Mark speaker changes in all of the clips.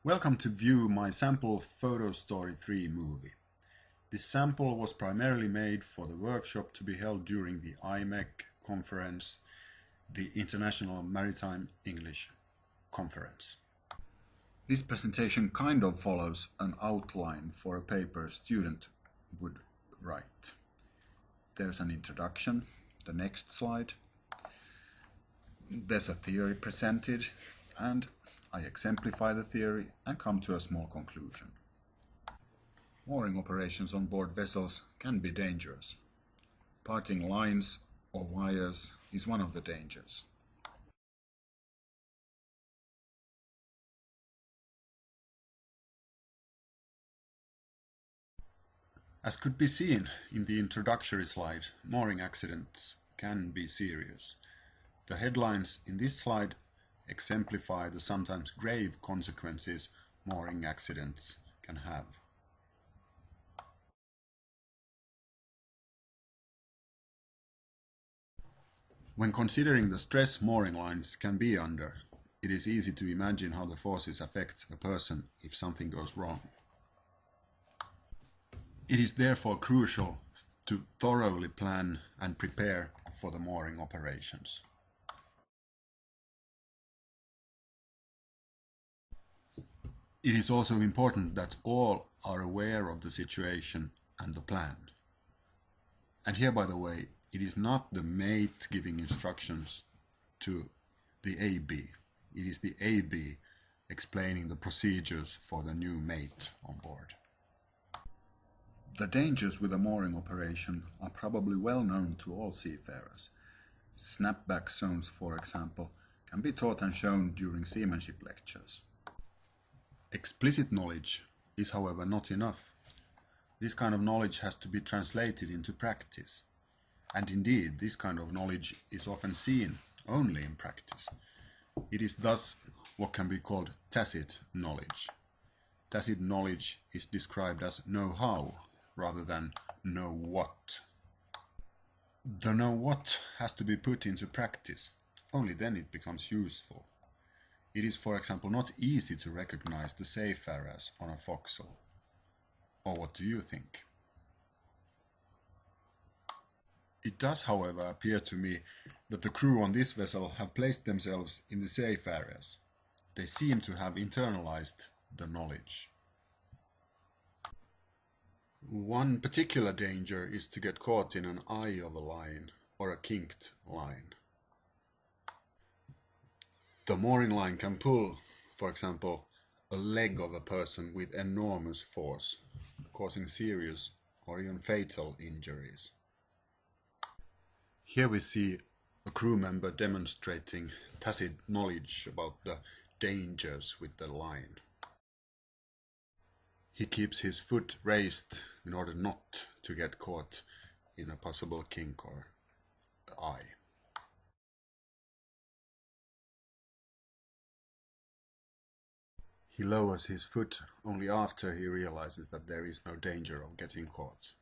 Speaker 1: Welcome to view my sample Photo Story 3 movie. This sample was primarily made for the workshop to be held during the IMEC conference, the International Maritime English Conference. This presentation kind of follows an outline for a paper a student would write. There's an introduction, the next slide. There's a theory presented, and I exemplify the theory and come to a small conclusion. Mooring operations on board vessels can be dangerous. Parting lines or wires is one of the dangers. As could be seen in the introductory slide, mooring accidents can be serious. The headlines in this slide exemplify the sometimes grave consequences mooring accidents can have. When considering the stress mooring lines can be under, it is easy to imagine how the forces affect a person if something goes wrong. It is therefore crucial to thoroughly plan and prepare for the mooring operations. It is also important that all are aware of the situation and the plan. And here, by the way, it is not the mate giving instructions to the AB. It is the AB explaining the procedures for the new mate on board. The dangers with a mooring operation are probably well known to all seafarers. Snapback zones, for example, can be taught and shown during seamanship lectures. Explicit knowledge is, however, not enough. This kind of knowledge has to be translated into practice. And indeed, this kind of knowledge is often seen only in practice. It is thus what can be called tacit knowledge. Tacit knowledge is described as know-how rather than know-what. The know-what has to be put into practice. Only then it becomes useful. It is, for example, not easy to recognize the seafarers on a forecastle. Or what do you think? It does, however, appear to me that the crew on this vessel have placed themselves in the seafarers. They seem to have internalized the knowledge. One particular danger is to get caught in an eye of a line or a kinked line. The mooring line can pull, for example, a leg of a person with enormous force, causing serious or even fatal injuries. Here we see a crew member demonstrating tacit knowledge about the dangers with the line. He keeps his foot raised in order not to get caught in a possible kink or eye. He lowers his foot only after he realizes that there is no danger of getting caught.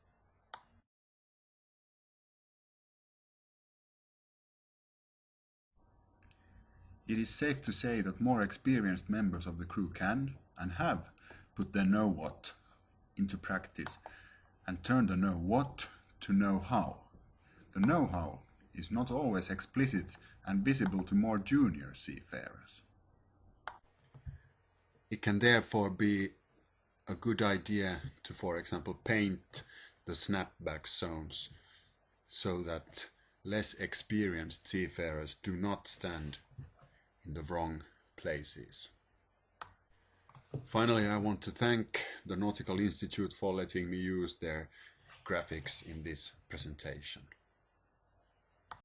Speaker 1: It is safe to say that more experienced members of the crew can, and have, put their know-what into practice and turned the know-what to know-how. The know-how is not always explicit and visible to more junior seafarers. It can therefore be a good idea to, for example, paint the snapback zones so that less experienced seafarers do not stand in the wrong places. Finally, I want to thank the Nautical Institute for letting me use their graphics in this presentation.